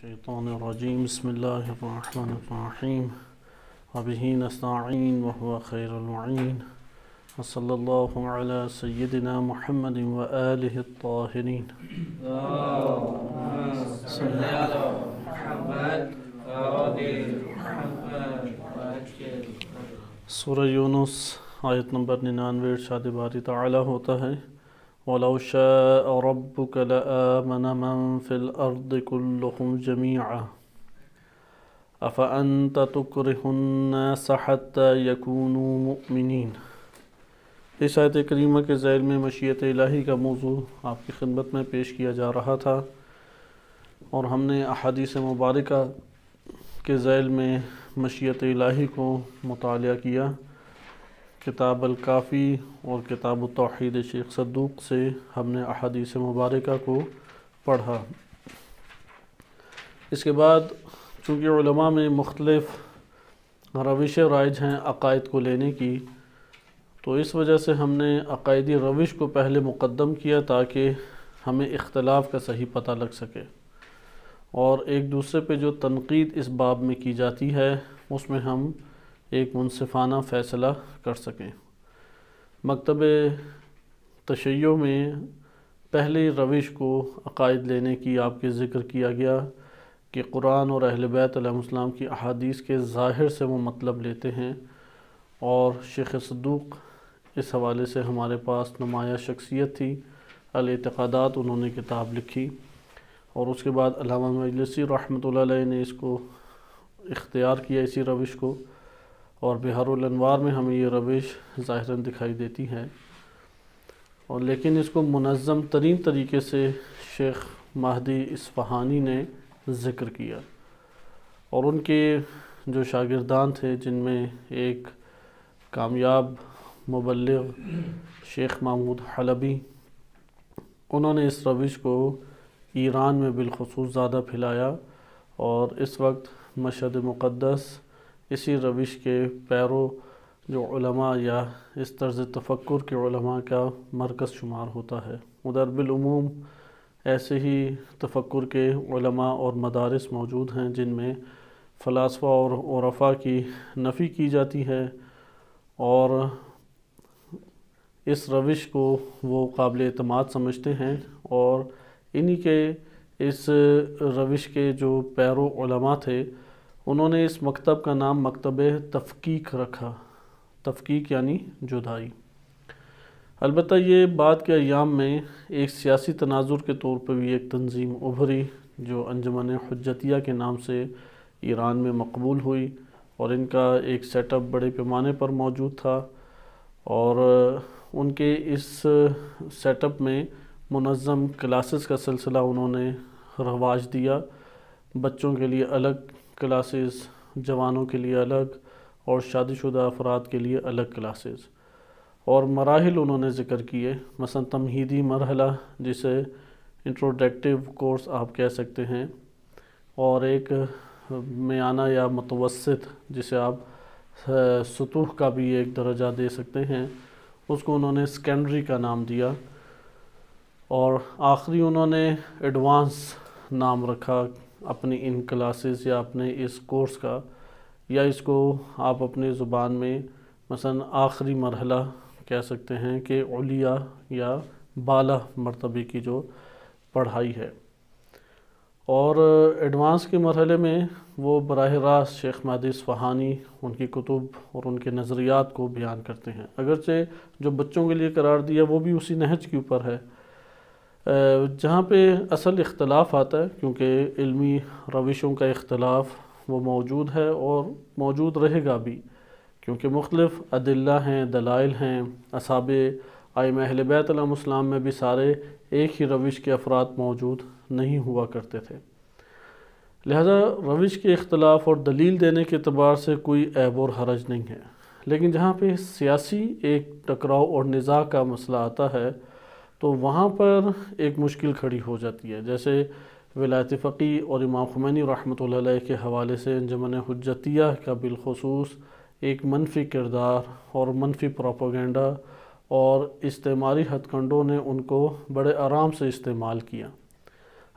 الشيطان الرجيم بسم الله الرحمن الرحيم وبه نستعين وهو خير المعين وصلى الله على سيدنا محمد وآله الطاهرين. اللهم صل على محمد وآل محمد وأجل. سورہ یونس آیت نمبر 99 ارشاد باری تعالی ہوتا ہے وَلَوْ شَاءَ رَبُّكَ لَآمَنَ مَنْ فِي الْأَرْضِ كُلُّهُمْ جَمِيعًا أَفَأَنْتَ تُكْرِهُ النَّاسَ حَتَّى يَكُونُوا مُؤْمِنِينَ۔ اس آیت کریمہ کے ذیل میں مشیت الہی کا موضوع آپ کی خدمت میں پیش کیا جا رہا تھا، اور ہم نے احادیث مبارکہ کے ذیل میں مشیت الہی کو مطالعہ کیا۔ کتاب الکافی اور کتاب التوحید شیخ صدوق سے ہم نے احادیث مبارکہ کو پڑھا۔ اس کے بعد چونکہ علماء میں مختلف روشیں رائج ہیں عقائد کو لینے کی، تو اس وجہ سے ہم نے عقائدی روش کو پہلے مقدم کیا تاکہ ہمیں اختلاف کا صحیح پتہ لگ سکے، اور ایک دوسرے پہ جو تنقید اس باب میں کی جاتی ہے اس میں ہم ایک منصفانہ فیصلہ کر سکیں۔ مکتب تشیع میں پہلی روش کو عقائد لینے کی آپ کے ذکر کیا گیا کہ قرآن اور اہل بیت علیہ السلام کی احادیث کے ظاہر سے وہ مطلب لیتے ہیں، اور شیخ صدوق اس حوالے سے ہمارے پاس نمایاں شخصیت تھی۔ الاعتقادات انہوں نے کتاب لکھی، اور اس کے بعد علامہ مجلسی رحمۃ اللہ علیہ نے اس کو اختیار کیا اسی روش کو، اور بحار الانوار میں ہمیں یہ روش ظاہراً دکھائی دیتی ہے، اور لیکن اس کو منظم ترین طریقے سے شیخ مہدی اصفہانی نے ذکر کیا، اور ان کے جو شاگردان تھے جن میں ایک کامیاب مبلغ شیخ محمود حلبی، انہوں نے اس روش کو ایران میں بالخصوص زیادہ پھیلایا، اور اس وقت مشہد مقدس اسی روش کے پیرو جو علماء یا اس طرز تفکر کے علماء کا مرکز شمار ہوتا ہے۔ ادھر بالعموم ایسے ہی تفکر کے علماء اور مدارس موجود ہیں جن میں فلاسفہ اور عرفاء کی نفی کی جاتی ہے، اور اس روش کو وہ قابل اعتماد سمجھتے ہیں، اور انہی کے اس روش کے جو پیرو علماء تھے انہوں نے اس مکتب کا نام مکتب تفکیک رکھا۔ تفکیک یعنی جدائی۔ البتہ یہ بعد کے ایام میں ایک سیاسی تناظر کے طور پر بھی ایک تنظیم ابھری جو انجمن حجتیہ کے نام سے ایران میں مقبول ہوئی، اور ان کا ایک سیٹ اپ بڑے پیمانے پر موجود تھا، اور ان کے اس سیٹ اپ میں منظم کلاسز کا سلسلہ انہوں نے رواج دیا۔ بچوں کے لیے الگ کلاسز، جوانوں کے لیے الگ، اور شادی شدہ افراد کے لیے الگ کلاسز، اور مراحل انہوں نے ذکر کیے، مثلا تمہیدی مرحلہ جسے انٹروڈکٹیو کورس آپ کہہ سکتے ہیں، اور ایک میانہ یا متوسط جسے آپ سطوح کا بھی ایک درجہ دے سکتے ہیں، اس کو انہوں نے سیکنڈری کا نام دیا، اور آخری انہوں نے ایڈوانس نام رکھا اپنی ان کلاسز یا اپنے اس کورس کا، یا اس کو آپ اپنے زبان میں مثلا آخری مرحلہ کہہ سکتے ہیں کہ علیہ یا بالا مرتبے کی جو پڑھائی ہے۔ اور ایڈوانس کے مرحلے میں وہ براہ راست شیخ مہدی اصفہانی ان کی کتب اور ان کے نظریات کو بیان کرتے ہیں، اگرچہ جو بچوں کے لیے قرار دیا وہ بھی اسی نہج کے اوپر ہے۔ جہاں پہ اصل اختلاف آتا ہے، کیونکہ علمی روشوں کا اختلاف وہ موجود ہے اور موجود رہے گا بھی، کیونکہ مختلف ادلہ ہیں، دلائل ہیں۔ اصحاب ائمہ اہل بیت علیہ السلام میں بھی سارے ایک ہی روش کے افراد موجود نہیں ہوا کرتے تھے، لہذا روش کے اختلاف اور دلیل دینے کے اعتبار سے کوئی عیب اور حرج نہیں ہے، لیکن جہاں پہ سیاسی ایک ٹکراؤ اور نزاع کا مسئلہ آتا ہے تو وہاں پر ایک مشکل کھڑی ہو جاتی ہے۔ جیسے ولایت فقیہ اور امام خمینی رحمۃ اللہ علیہ کے حوالے سے انجمن حجتیہ کا بالخصوص ایک منفی کردار اور منفی پروپیگنڈا، اور استعماری ہتھ کنڈوں نے ان کو بڑے آرام سے استعمال کیا۔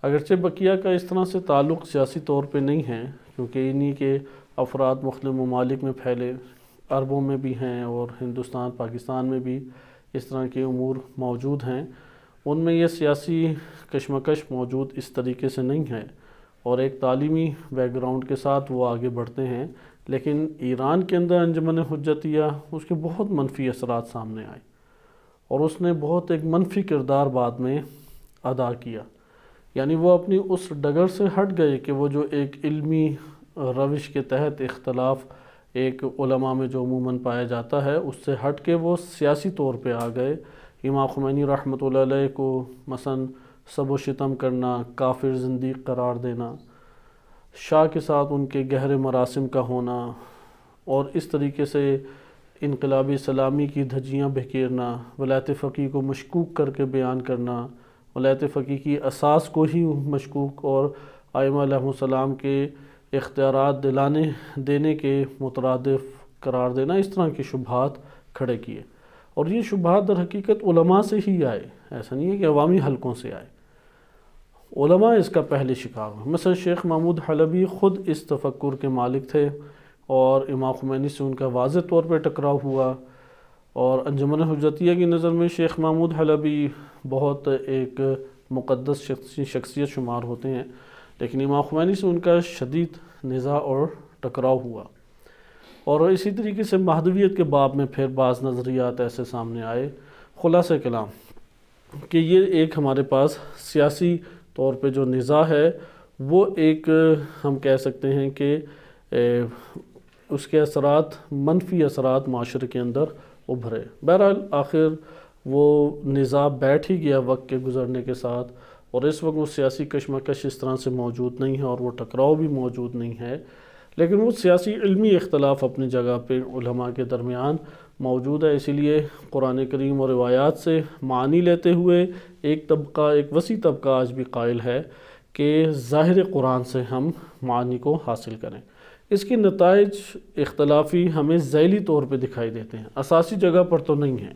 اگرچہ بقیہ کا اس طرح سے تعلق سیاسی طور پہ نہیں ہے، کیونکہ انہی کے افراد مختلف ممالک میں پھیلے، عربوں میں بھی ہیں اور ہندوستان پاکستان میں بھی اس طرح کے امور موجود ہیں، ان میں یہ سیاسی کشمکش موجود اس طریقے سے نہیں ہے، اور ایک تعلیمی بیک گراؤنڈ کے ساتھ وہ آگے بڑھتے ہیں۔ لیکن ایران کے اندر انجمن حجتیہ، اس کے بہت منفی اثرات سامنے آئے، اور اس نے بہت ایک منفی کردار بعد میں ادا کیا، یعنی وہ اپنی اس ڈگر سے ہٹ گئے کہ وہ جو ایک علمی روش کے تحت اختلاف ایک علماء میں جو عموماً پایا جاتا ہے، اس سے ہٹ کے وہ سیاسی طور پہ آ گئے۔ امام خمینی رحمۃ اللہ علیہ کو مثلا سب و شتم کرنا، کافر زندیق قرار دینا، شاہ کے ساتھ ان کے گہرے مراسم کا ہونا، اور اس طریقے سے انقلابی اسلامی کی دھجیاں بکھیرنا، ولایت فقیہ کو مشکوک کر کے بیان کرنا، ولایت فقیہ کی اساس کو ہی مشکوک اور ائمہ علیہم السلام کے اختیارات دینے کے مترادف قرار دینا، اس طرح کے شبہات کھڑے کیے۔ اور یہ شبہات در حقیقت علماء سے ہی آئے، ایسا نہیں ہے کہ عوامی حلقوں سے آئے، علماء اس کا پہلے شکار ہوئے۔ مثلا شیخ محمود حلبی خود اس تفکر کے مالک تھے، اور امام خمینی سے ان کا واضح طور پہ ٹکراؤ ہوا، اور انجمن حجتیہ کی نظر میں شیخ محمود حلبی بہت ایک مقدس شخصیت شمار ہوتے ہیں، لیکن امام خمینی سے ان کا شدید نزاع اور ٹکراؤ ہوا۔ اور اسی طریقے سے مہدویت کے باب میں پھر بعض نظریات ایسے سامنے آئے۔ خلاصہ کلام کہ یہ ایک ہمارے پاس سیاسی طور پہ جو نزاع ہے، وہ ایک ہم کہہ سکتے ہیں کہ اس کے اثرات، منفی اثرات معاشرے کے اندر ابھرے۔ بہرحال آخر وہ نزاع بیٹھ ہی گیا وقت کے گزرنے کے ساتھ، اور اس وقت وہ سیاسی کشمکش اس طرح سے موجود نہیں ہے، اور وہ ٹکراؤ بھی موجود نہیں ہے، لیکن وہ سیاسی علمی اختلاف اپنی جگہ پہ علماء کے درمیان موجود ہے۔ اسی لیے قرآن کریم اور روایات سے معنی لیتے ہوئے ایک وسیع طبقہ آج بھی قائل ہے کہ ظاہر قرآن سے ہم معنی کو حاصل کریں۔ اس کے نتائج اختلافی ہمیں ذیلی طور پہ دکھائی دیتے ہیں، اساسی جگہ پر تو نہیں ہیں۔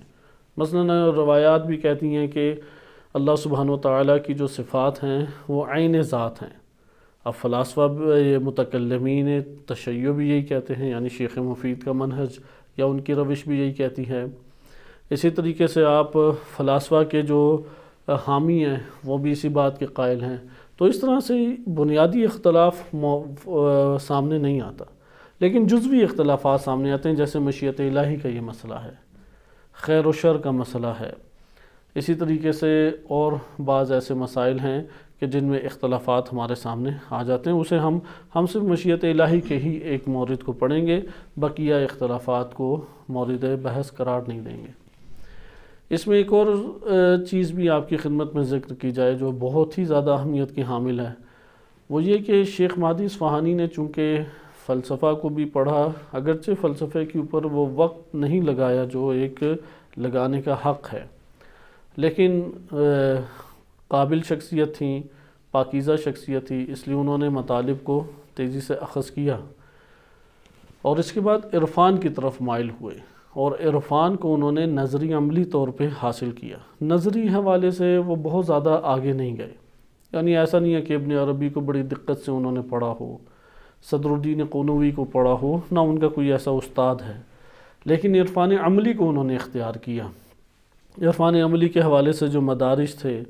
مثلا روایات بھی کہتی ہیں کہ اللہ سبحانہ وتعالیٰ کی جو صفات ہیں وہ عین ذات ہیں۔ اب فلاسفہ یہ متکلمین تشیع بھی یہی کہتے ہیں، یعنی شیخ مفید کا منہج یا ان کی روش بھی یہی کہتی ہے۔ اسی طریقے سے آپ فلاسفہ کے جو حامی ہیں وہ بھی اسی بات کے قائل ہیں۔ تو اس طرح سے بنیادی اختلاف سامنے نہیں آتا، لیکن جزوی اختلافات سامنے آتے ہیں، جیسے مشیت الہی کا یہ مسئلہ ہے، خیر و شر کا مسئلہ ہے۔ اسی طریقے سے اور بعض ایسے مسائل ہیں کہ جن میں اختلافات ہمارے سامنے آ جاتے ہیں، اسے ہم صرف مشیت الہی کے ہی ایک مورد کو پڑھیں گے، بقیہ اختلافات کو مورد بحث قرار نہیں دیں گے۔ اس میں ایک اور چیز بھی آپ کی خدمت میں ذکر کی جائے جو بہت ہی زیادہ اہمیت کی حامل ہے، وہ یہ کہ شیخ مہدی اصفہانی نے چونکہ فلسفہ کو بھی پڑھا، اگرچہ فلسفے کے اوپر وہ وقت نہیں لگایا جو ایک لگانے کا حق ہے، لیکن قابل شخصیت تھیں، پاکیزہ شخصیت تھی، اس لیے انہوں نے مطالب کو تیزی سے اخذ کیا، اور اس کے بعد عرفان کی طرف مائل ہوئے، اور عرفان کو انہوں نے نظری عملی طور پہ حاصل کیا۔ نظری حوالے سے وہ بہت زیادہ آگے نہیں گئے، یعنی ایسا نہیں ہے کہ ابن عربی کو بڑی دقت سے انہوں نے پڑھا ہو، صدر الدین قنوی کو پڑھا ہو، نہ ان کا کوئی ایسا استاد ہے، لیکن عرفان عملی کو انہوں نے اختیار کیا۔ عرفان عملی کے حوالے سے جو مدارج تھے،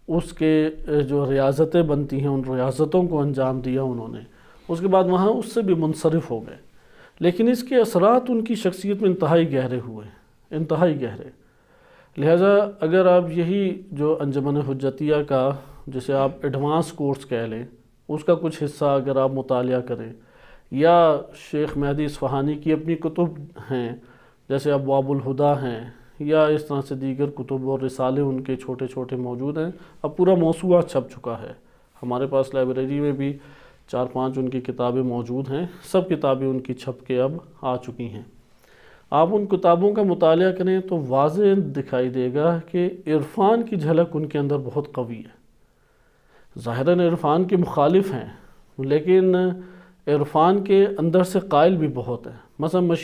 اس کے جو ریاضتیں بنتی ہیں، ان ریاضتوں کو انجام دیا انہوں نے، اس کے بعد وہاں اس سے بھی منصرف ہو گئے، لیکن اس کے اثرات ان کی شخصیت میں انتہائی گہرے ہوئے، انتہائی گہرے۔ لہٰذا اگر آپ یہی جو انجمن حجتیہ کا جسے آپ ایڈوانس کورس کہہ لیں، اس کا کچھ حصہ اگر آپ مطالعہ کریں، یا شیخ مہدی اصفہانی کی اپنی کتب ہیں جیسے ابواب الہدیٰ ہیں، یا اس طرح سے دیگر کتب اور رسالے ان کے چھوٹے چھوٹے موجود ہیں، اب پورا موسوعہ چھپ چکا ہے، ہمارے پاس لائبریری میں بھی 4-5 ان کی کتابیں موجود ہیں، سب کتابیں ان کی چھپ کے اب آ چکی ہیں۔ آپ ان کتابوں کا مطالعہ کریں تو واضح دکھائی دے گا کہ عرفان کی جھلک ان کے اندر بہت قوی ہے۔ ظاہراً عرفان کے مخالف ہیں، لیکن عرفان کے اندر سے قائل بھی بہت ہیں۔ مثلا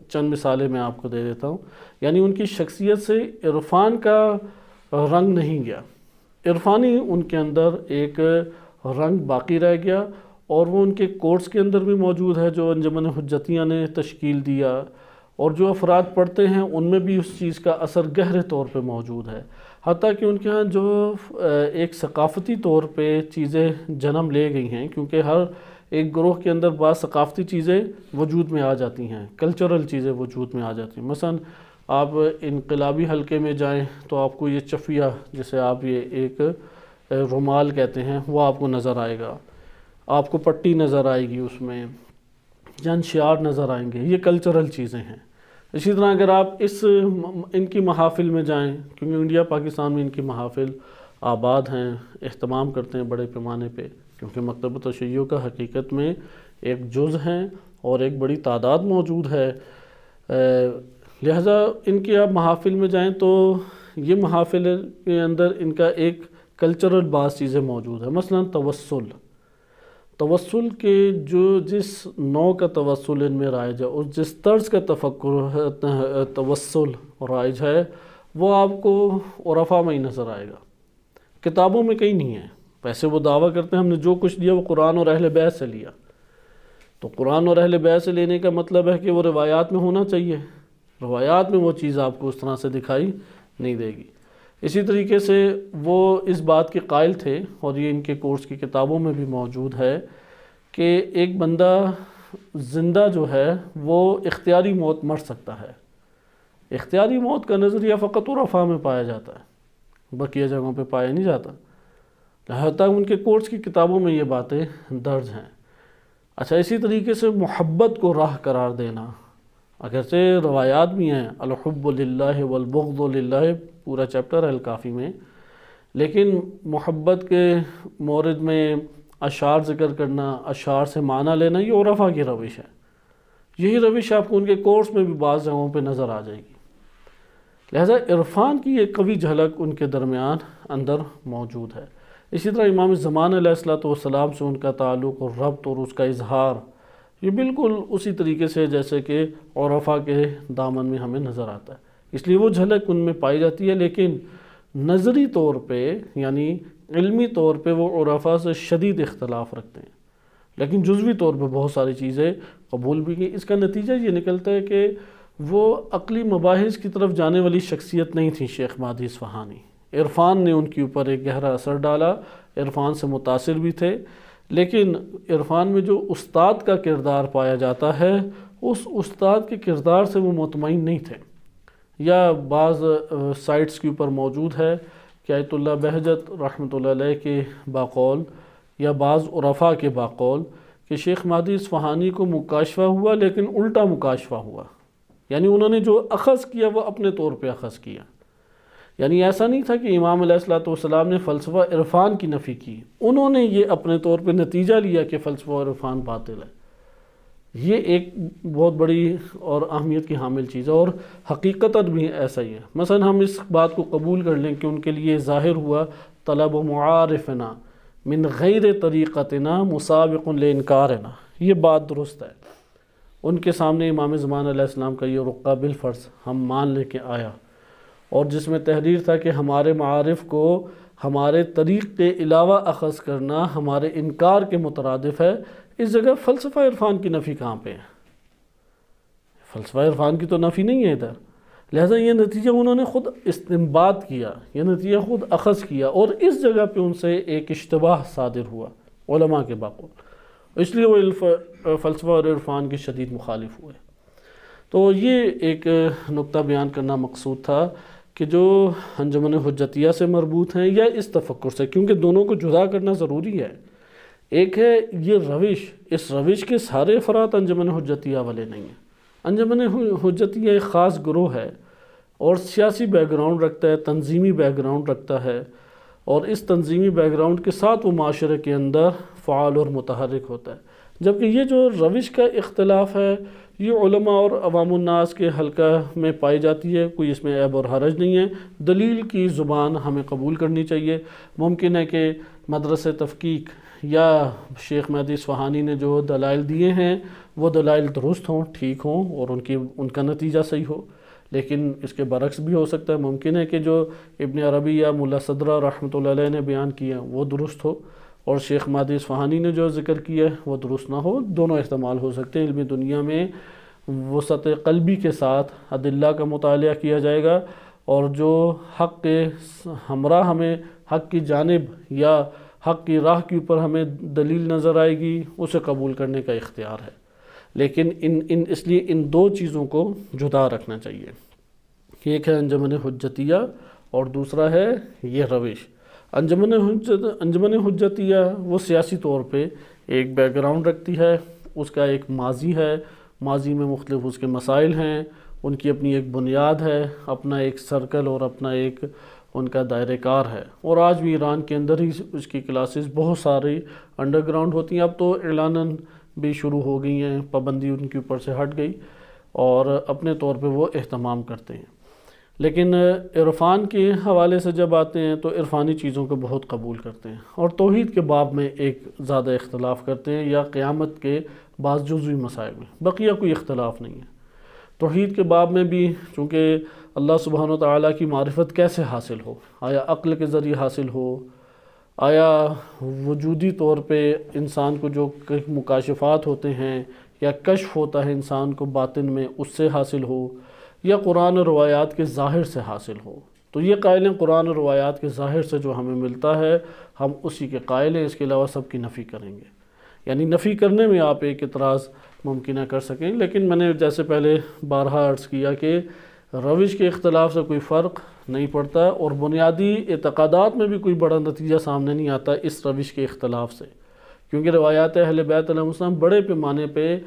چند مثالیں میں آپ کو دے دیتا ہوں، یعنی ان کی شخصیت سے عرفان کا رنگ نہیں گیا، عرفانی ان کے اندر ایک رنگ باقی رہ گیا، اور وہ ان کے کورس کے اندر بھی موجود ہے جو انجمن حجتیہ نے تشکیل دیا، اور جو افراد پڑھتے ہیں ان میں بھی اس چیز کا اثر گہرے طور پہ موجود ہے، حتیٰ کہ ان کے ہاں جو ایک ثقافتی طور پہ چیزیں جنم لے گئی ہیں، کیونکہ ہر ایک گروہ کے اندر بعض ثقافتی چیزیں وجود میں آ جاتی ہیں، کلچرل چیزیں وجود میں آ جاتی ہیں۔ مثلا آپ انقلابی حلقے میں جائیں تو آپ کو یہ چفیہ، جسے آپ یہ ایک رومال کہتے ہیں، وہ آپ کو نظر آئے گا، آپ کو پٹی نظر آئے گی، اس میں چند شعار نظر آئیں گے، یہ کلچرل چیزیں ہیں۔ اسی طرح اگر آپ ان کی محافل میں جائیں، کیونکہ انڈیا پاکستان میں ان کی محافل آباد ہیں، اہتمام کرتے ہیں بڑے پیمانے پہ، کیونکہ مکتبۃ تشیع کا حقیقت میں ایک جز ہیں اور ایک بڑی تعداد موجود ہے، لہٰذا ان کی آپ محافل میں جائیں تو یہ محافل کے اندر ان کا ایک کلچرل بعض چیزیں موجود ہیں۔ مثلا توسل کے جس نوع کا توسل ان میں رائج ہے، اور جس طرز کا توسل رائج ہے، وہ آپ کو عرفاء میں ہی نظر آئے گا، کتابوں میں کہیں نہیں ہے۔ ویسے وہ دعویٰ کرتے ہیں ہم نے جو کچھ لیا وہ قرآن اور اہل بیت سے لیا، تو قرآن اور اہل بیت سے لینے کا مطلب ہے کہ وہ روایات میں ہونا چاہیے، روایات میں وہ چیز آپ کو اس طرح سے دکھائی نہیں دے گی۔ اسی طریقے سے وہ اس بات کے قائل تھے، اور یہ ان کے کورس کی کتابوں میں بھی موجود ہے، کہ ایک بندہ زندہ جو ہے وہ اختیاری موت مر سکتا ہے۔ اختیاری موت کا نظریہ فقط عرفاء میں پایا جاتا ہے، بقیہ جگہوں پہ پایا نہیں جاتا، حتیٰ ان کے کورس کی کتابوں میں یہ باتیں درج ہیں۔ اچھا، اسی طریقے سے محبت کو راہ قرار دینا، اگرچہ روایات بھی ہیں الحب للہ والبغض للہ، پورا چیپٹر ہے الکافی میں، لیکن محبت کے مورد میں اشعار ذکر کرنا، اشعار سے معنی لینا، یہ عرفاء کی روش ہے۔ یہی روش آپ کو ان کے کورس میں بھی بعض جگہوں پہ نظر آ جائے گی۔ لہذا عرفان کی ایک قوی جھلک ان کے درمیان اندر موجود ہے۔ اسی طرح امام زمان علیہ السلام سے ان کا تعلق اور ربط اور اس کا اظہار، یہ بالکل اسی طریقے سے جیسے کہ عرفاء کے دامن میں ہمیں نظر آتا ہے، اس لیے وہ جھلک ان میں پائی جاتی ہے، لیکن نظری طور پہ یعنی علمی طور پہ وہ عرفاء سے شدید اختلاف رکھتے ہیں، لیکن جزوی طور پہ بہت ساری چیزیں قبول بھی کی۔ اس کا نتیجہ یہ نکلتا ہے کہ وہ عقلی مباحث کی طرف جانے والی شخصیت نہیں تھی شیخ مہدی اصفہانی۔ عرفان نے ان کے اوپر ایک گہرا اثر ڈالا، عرفان سے متاثر بھی تھے، لیکن عرفان میں جو استاد کا کردار پایا جاتا ہے، اس استاد کے کردار سے وہ مطمئن نہیں تھے۔ یا بعض سائٹس کے اوپر موجود ہے کہ آیت اللہ بہجت رحمۃ اللہ علیہ کے باقول یا بعض عرفاء کے باقول کہ شیخ مہدی اصفہانی کو مکاشفہ ہوا، لیکن الٹا مکاشفہ ہوا، یعنی انہوں نے جو اخذ کیا وہ اپنے طور پہ اخذ کیا، یعنی ایسا نہیں تھا کہ امام علیہ السلام نے فلسفہ عرفان کی نفی کی، انہوں نے یہ اپنے طور پہ نتیجہ لیا کہ فلسفہ عرفان باطل ہے۔ یہ ایک بہت بڑی اور اہمیت کی حامل چیز ہے، اور حقیقتاً بھی ایسا ہی ہے۔ مثلا ہم اس بات کو قبول کر لیں کہ ان کے لیے ظاہر ہوا طلب معارفنا من غیر طریقتنا مسابق لانکارنا، یہ بات درست ہے۔ ان کے سامنے امام زمان علیہ السلام کا یہ رقعہ بالفرض ہم مان لے کے آیا، اور جس میں تحریر تھا کہ ہمارے معارف کو ہمارے طریق کے علاوہ اخذ کرنا ہمارے انکار کے مترادف ہے، اس جگہ فلسفہ عرفان کی نفی کہاں پہ ہے؟ فلسفہ عرفان کی تو نفی نہیں ہے ادھر، لہذا یہ نتیجہ انہوں نے خود استنباط کیا، یہ نتیجہ خود اخذ کیا، اور اس جگہ پہ ان سے ایک اشتباہ صادر ہوا علماء کے باقول، اس لیے وہ فلسفہ اور عرفان کے شدید مخالف ہوئے۔ تو یہ ایک نقطہ بیان کرنا مقصود تھا کہ جو انجمن حجتیہ سے مربوط ہیں یا اس تفکر سے، کیونکہ دونوں کو جدا کرنا ضروری ہے۔ ایک ہے یہ روش، اس روش کے سارے افراد انجمن حجتیہ والے نہیں ہیں۔ انجمن حجتیہ ایک خاص گروہ ہے، اور سیاسی بیک گراؤنڈ رکھتا ہے، تنظیمی بیک گراؤنڈ رکھتا ہے، اور اس تنظیمی بیک گراؤنڈ کے ساتھ وہ معاشرے کے اندر فعال اور متحرک ہوتا ہے۔ جبکہ یہ جو روش کا اختلاف ہے، یہ علماء اور عوام الناس کے حلقہ میں پائی جاتی ہے، کوئی اس میں عیب اور حرج نہیں ہے، دلیل کی زبان ہمیں قبول کرنی چاہیے۔ ممکن ہے کہ مدرسہ تفکیک یا شیخ مہدی اصفہانی نے جو دلائل دیے ہیں وہ دلائل درست ہوں، ٹھیک ہوں، اور ان کا نتیجہ صحیح ہو، لیکن اس کے برعکس بھی ہو سکتا ہے، ممکن ہے کہ جو ابن عربی یا ملا صدرہ رحمۃ اللہ علیہ نے بیان کیا وہ درست ہو، اور شیخ مہدی اصفہانی نے جو ذکر کیا ہے وہ درست نہ ہو۔ دونوں احتمال ہو سکتے ہیں۔ علمی دنیا میں وسعت قلبی کے ساتھ ادلہ کا مطالعہ کیا جائے گا، اور جو حق کے ہمراہ ہمیں حق کی جانب یا حق کی راہ کے اوپر ہمیں دلیل نظر آئے گی اسے قبول کرنے کا اختیار ہے۔ لیکن اس لیے ان دو چیزوں کو جدا رکھنا چاہیے، ایک ہے انجمن حجتیہ اور دوسرا ہے یہ روش۔ انجمن حجتیہ وہ سیاسی طور پہ ایک بیک گراؤنڈ رکھتی ہے، اس کا ایک ماضی ہے، ماضی میں مختلف اس کے مسائل ہیں، ان کی اپنی ایک بنیاد ہے، اپنا ایک سرکل اور اپنا ایک ان کا دائرہ کار ہے، اور آج بھی ایران کے اندر ہی اس کی کلاسز بہت ساری انڈر گراؤنڈ ہوتی ہیں۔ اب تو اعلاناً بھی شروع ہو گئی ہیں، پابندی ان کے اوپر سے ہٹ گئی اور اپنے طور پہ وہ اہتمام کرتے ہیں۔ لیکن عرفان کے حوالے سے جب آتے ہیں تو عرفانی چیزوں کو بہت قبول کرتے ہیں، اور توحید کے باب میں ایک زیادہ اختلاف کرتے ہیں، یا قیامت کے بعض جزوی مسائل میں، بقیہ کوئی اختلاف نہیں ہے۔ توحید کے باب میں بھی چونکہ اللہ سبحانہ وتعالیٰ کی معرفت کیسے حاصل ہو، آیا عقل کے ذریعے حاصل ہو، آیا وجودی طور پہ انسان کو جو مکاشفات ہوتے ہیں یا کشف ہوتا ہے انسان کو باطن میں اس سے حاصل ہو، یا قرآن و روایات کے ظاہر سے حاصل ہو۔ تو یہ قائل ہیں قرآن و روایات کے ظاہر سے جو ہمیں ملتا ہے ہم اسی کے قائل ہیں، اس کے علاوہ سب کی نفی کریں گے۔ یعنی نفی کرنے میں آپ ایک اعتراض ممکنہ کر سکیں، لیکن میں نے جیسے پہلے بارہا عرض کیا کہ روش کے اختلاف سے کوئی فرق نہیں پڑتا، اور بنیادی اعتقادات میں بھی کوئی بڑا نتیجہ سامنے نہیں آتا اس روش کے اختلاف سے، کیونکہ روایات اہل بیت علیہ السلام بڑے پیمانے پہ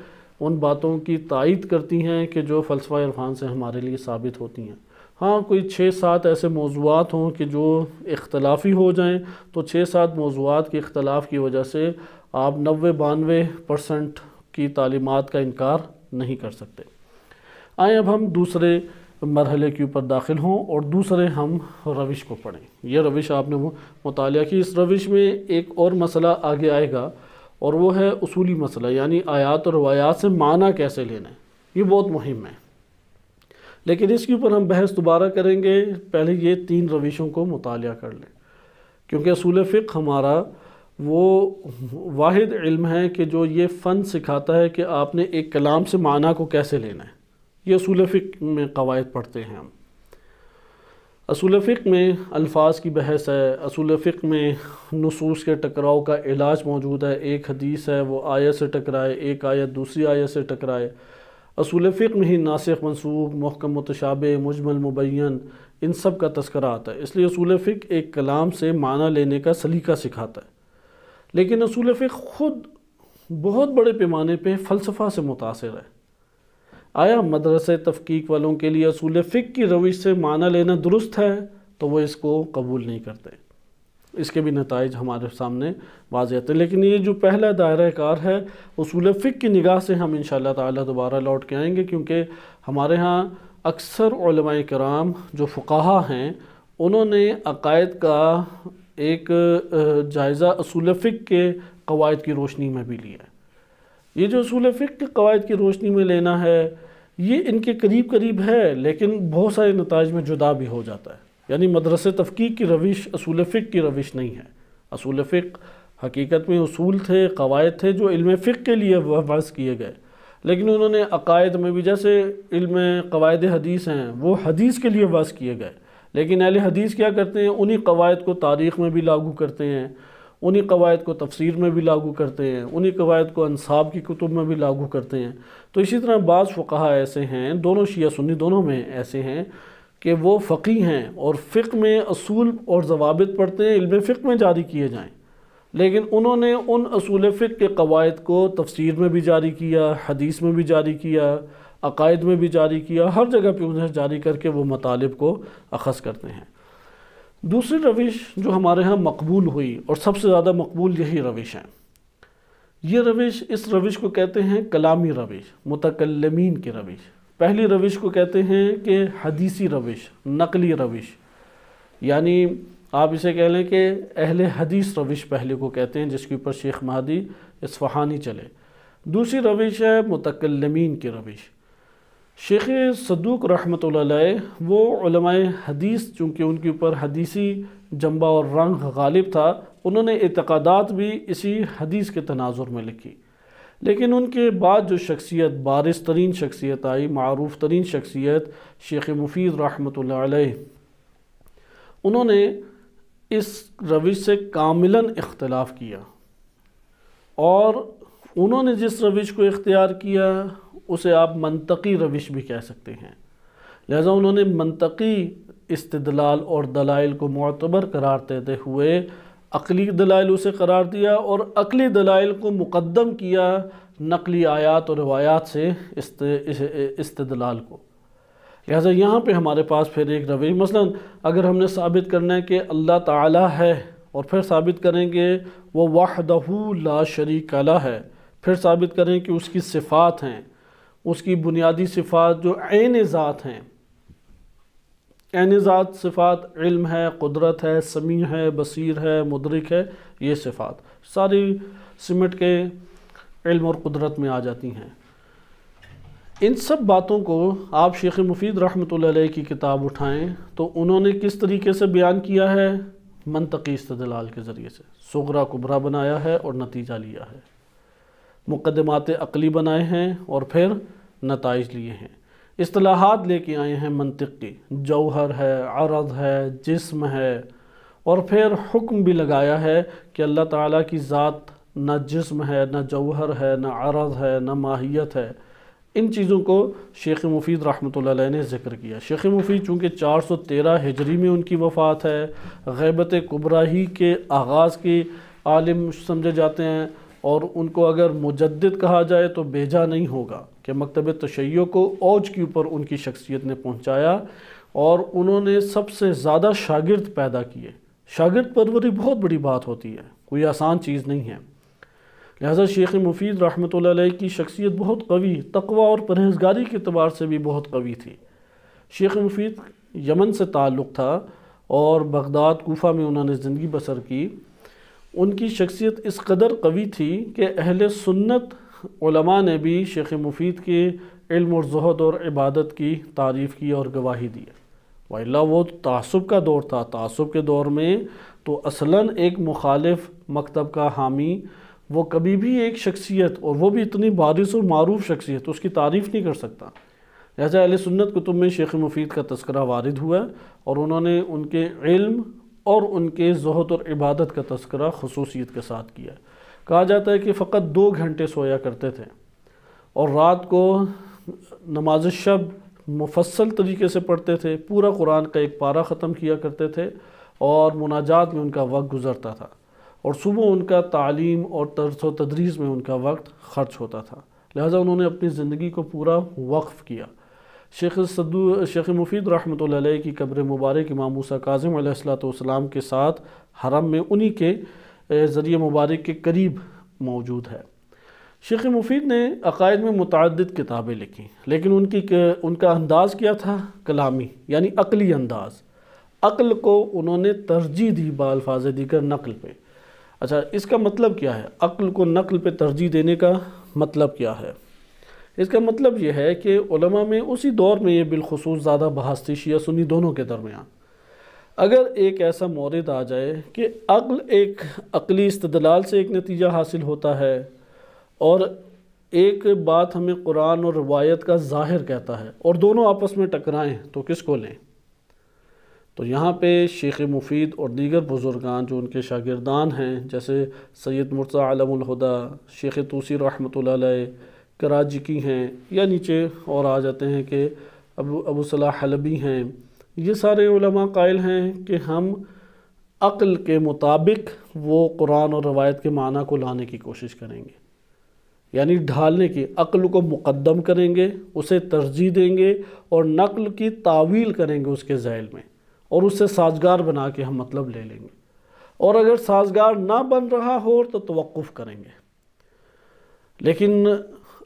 ان باتوں کی تائید کرتی ہیں کہ جو فلسفہ عرفان سے ہمارے لیے ثابت ہوتی ہیں۔ ہاں کوئی 6-7 ایسے موضوعات ہوں کہ جو اختلافی ہو جائیں، تو 6-7 موضوعات کے اختلاف کی وجہ سے آپ 90-92% کی تعلیمات کا انکار نہیں کر سکتے۔ آئیں اب ہم دوسرے مرحلے کے اوپر داخل ہوں اور دوسرے ہم روش کو پڑھیں۔ یہ روش آپ نے مطالعہ کی، اس روش میں ایک اور مسئلہ آگے آئے گا، اور وہ ہے اصولی مسئلہ، یعنی آیات اور روایات سے معنی کیسے لینا ہے۔ یہ بہت مہم ہے، لیکن اس کے اوپر ہم بحث دوبارہ کریں گے۔ پہلے یہ 3 روشوں کو مطالعہ کر لیں، کیونکہ اصول فقہ ہمارا وہ واحد علم ہے کہ جو یہ فن سکھاتا ہے کہ آپ نے ایک کلام سے معنی کو کیسے لینا ہے۔ یہ اصول فقہ میں قواعد پڑھتے ہیں ہم۔ اصول فقہ میں الفاظ کی بحث ہے، اصول فقہ میں نصوص کے ٹکراؤ کا علاج موجود ہے۔ ایک حدیث ہے وہ آیت سے ٹکرائے، ایک آیت دوسری آیت سے ٹکرائے۔ اصول فقہ میں ہی ناسخ منسوخ، محکم متشابہ، مجمل مبین، ان سب کا تذکرہ آتا ہے۔ اس لیے اصول فقہ ایک کلام سے معنی لینے کا سلیقہ سکھاتا ہے، لیکن اصول فقہ خود بہت بڑے پیمانے پہ فلسفہ سے متاثر ہے۔ آیا مدرسہ تفقیق والوں کے لیے اصول فقہ کی روش سے معنی لینا درست ہے؟ تو وہ اس کو قبول نہیں کرتے۔ اس کے بھی نتائج ہمارے سامنے واضح ہیں، لیکن یہ جو پہلا دائرہ کار ہے اصول فقہ کی نگاہ سے ہم انشاءاللہ تعالیٰ دوبارہ لوٹ کے آئیں گے، کیونکہ ہمارے ہاں اکثر علماء کرام جو فقہا ہیں انہوں نے عقائد کا ایک جائزہ اصول فقہ کے قواعد کی روشنی میں بھی لیا ہے۔ یہ جو اصول فقہ کے قواعد کی روشنی میں لینا ہے یہ ان کے قریب ہے، لیکن بہت سارے نتائج میں جدا بھی ہو جاتا ہے۔ یعنی مدرسہ تفقیق کی روش اصول فقہ کی روش نہیں ہے۔ اصول فقہ حقیقت میں اصول تھے، قواعد تھے جو علم فقہ کے لیے وضع کیے گئے، لیکن انہوں نے عقائد میں بھی، جیسے علم قواعد حدیث ہیں وہ حدیث کے لیے وضع کیے گئے، لیکن اہل حدیث کیا کرتے ہیں، انہی قواعد کو تاریخ میں بھی لاگو کرتے ہیں، انہی قواعد کو تفسیر میں بھی لاگو کرتے ہیں، انہی قواعد کو انصاب کی کتب میں بھی لاگو کرتے ہیں۔ تو اسی طرح بعض فقہا ایسے ہیں، دونوں شیعہ سنی دونوں میں ایسے ہیں کہ وہ فقیہ ہیں اور فقہ میں اصول اور ضوابط پڑھتے ہیں، علم فقہ میں جاری کیے جائیں، لیکن انہوں نے ان اصول فقہ کے قواعد کو تفسیر میں بھی جاری کیا، حدیث میں بھی جاری کیا، عقائد میں بھی جاری کیا، ہر جگہ پہ انہیں جاری کر کے وہ مطالب کو اخذ کرتے ہیں۔ دوسری روش جو ہمارے ہاں مقبول ہوئی اور سب سے زیادہ مقبول یہی روش ہیں، یہ روش، اس روش کو کہتے ہیں کلامی روش، متکلمین کی روش۔ پہلی روش کو کہتے ہیں کہ حدیثی روش، نقلی روش، یعنی آپ اسے کہہ لیں کہ اہل حدیث روش پہلے کو کہتے ہیں، جس کے اوپر شیخ مہدی اصفہانی چلے۔ دوسری روش ہے متکلمین کی روش۔ شیخ صدوق رحمۃ اللہ علیہ وہ علماء حدیث، چونکہ ان کے اوپر حدیثی جنبہ اور رنگ غالب تھا، انہوں نے اعتقادات بھی اسی حدیث کے تناظر میں لکھی، لیکن ان کے بعد جو شخصیت، بارز ترین شخصیت آئی، معروف ترین شخصیت شیخ مفید رحمۃ اللہ علیہ، انہوں نے اس روش سے کاملاً اختلاف کیا، اور انہوں نے جس روش کو اختیار کیا اسے آپ منطقی روش بھی کہہ سکتے ہیں۔ لہذا انہوں نے منطقی استدلال اور دلائل کو معتبر قرار دیتے ہوئے عقلی دلائل اسے قرار دیا، اور عقلی دلائل کو مقدم کیا نقلی آیات اور روایات سے استدلال کو۔ لہذا یہاں پہ ہمارے پاس پھر ایک روش، مثلا اگر ہم نے ثابت کرنا ہے کہ اللہ تعالیٰ ہے، اور پھر ثابت کریں گے وہ وحدہ لا شریک لہ ہے، پھر ثابت کریں کہ اس کی صفات ہیں، اس کی بنیادی صفات جو عین ذات ہیں، عین ذات صفات علم ہے، قدرت ہے، سمیع ہے، بصیر ہے، مدرک ہے، یہ صفات ساری سمٹ کے علم اور قدرت میں آ جاتی ہیں۔ ان سب باتوں کو آپ شیخ مفید رحمۃ اللہ علیہ کی کتاب اٹھائیں تو انہوں نے کس طریقے سے بیان کیا ہے؟ منطقی استدلال کے ذریعے سے صغرا کبرا بنایا ہے اور نتیجہ لیا ہے، مقدمات عقلی بنائے ہیں اور پھر نتائج لیے ہیں، اصطلاحات لے کے آئے ہیں منطق کی، جوہر ہے، عرض ہے، جسم ہے، اور پھر حکم بھی لگایا ہے کہ اللہ تعالیٰ کی ذات نہ جسم ہے، نہ جوہر ہے، نہ عرض ہے، نہ ماہیت ہے۔ ان چیزوں کو شیخ مفید رحمۃ اللہ علیہ نے ذکر کیا۔ شیخ مفید چونکہ 413 ہجری میں ان کی وفات ہے، غیبت کبریٰ ہی کے آغاز کے عالم سمجھے جاتے ہیں، اور ان کو اگر مجدد کہا جائے تو بیجا نہیں ہوگا کہ مکتب تشیع کو اوج کے اوپر ان کی شخصیت نے پہنچایا، اور انہوں نے سب سے زیادہ شاگرد پیدا کیے۔ شاگرد پروری بہت بڑی بات ہوتی ہے، کوئی آسان چیز نہیں ہے۔ لہذا شیخ مفید رحمۃ اللہ علیہ کی شخصیت بہت قوی، تقوی اور پرہیزگاری کے اعتبار سے بھی بہت قوی تھی۔ شیخ مفید یمن سے تعلق تھا اور بغداد، کوفہ میں انہوں نے زندگی بسر کی۔ ان کی شخصیت اس قدر قوی تھی کہ اہل سنت علماء نے بھی شیخ مفید کے علم اور زہد اور عبادت کی تعریف کی اور گواہی دی۔ وَإِلَّا وہ تعصب کا دور تھا، تعصب کے دور میں تو اصلاً ایک مخالف مکتب کا حامی وہ کبھی بھی ایک شخصیت، اور وہ بھی اتنی بارز اور معروف شخصیت، اس کی تعریف نہیں کر سکتا۔ لہذا اہل سنت کتب میں شیخ مفید کا تذکرہ وارد ہوا، اور انہوں نے ان کے علم اور ان کے زہد اور عبادت کا تذکرہ خصوصیت کے ساتھ کیا۔ کہا جاتا ہے کہ فقط 2 گھنٹے سویا کرتے تھے، اور رات کو نماز شب مفصل طریقے سے پڑھتے تھے، پورا قرآن کا ایک پارہ ختم کیا کرتے تھے، اور مناجات میں ان کا وقت گزرتا تھا، اور صبح ان کا تعلیم اور درس و تدریس میں ان کا وقت خرچ ہوتا تھا۔ لہذا انہوں نے اپنی زندگی کو پورا وقف کیا۔ شیخ مفید رحمۃ اللہ علیہ کی قبر مبارک امام موسیٰ کاظم علیہ السلام کے ساتھ حرم میں انہی کے ذریعہ مبارک کے قریب موجود ہے۔ شیخ مفید نے عقائد میں متعدد کتابیں لکھی، لیکن ان کا انداز کیا تھا؟ کلامی، یعنی عقلی انداز۔ عقل کو انہوں نے ترجیح دی بالفاظ دیگر نقل پہ۔ اچھا، اس کا مطلب کیا ہے؟ عقل کو نقل پہ ترجیح دینے کا مطلب کیا ہے؟ اس کا مطلب یہ ہے کہ علماء میں اسی دور میں یہ بالخصوص زیادہ بحث تھی، شیعہ سنی دونوں کے درمیان۔ اگر ایک ایسا مورد آ جائے کہ عقل ایک عقلی استدلال سے ایک نتیجہ حاصل ہوتا ہے، اور ایک بات ہمیں قرآن اور روایت کا ظاہر کہتا ہے، اور دونوں آپس میں ٹکرائیں تو کس کو لیں؟ تو یہاں پہ شیخ مفید اور دیگر بزرگان جو ان کے شاگردان ہیں، جیسے سید مرتضی علم الہدیٰ، شیخ طوسی رحمۃ اللہ علیہ، کراچی کی ہیں، یا نیچے اور آ جاتے ہیں کہ ابو صلاح حلبی ہیں، یہ سارے علماء قائل ہیں کہ ہم عقل کے مطابق وہ قرآن اور روایت کے معنی کو لانے کی کوشش کریں گے، یعنی ڈھالنے کی، عقل کو مقدم کریں گے، اسے ترجیح دیں گے، اور نقل کی تعویل کریں گے اس کے ذیل میں، اور اس سے سازگار بنا کے ہم مطلب لے لیں گے، اور اگر سازگار نہ بن رہا ہو تو توقف کریں گے۔ لیکن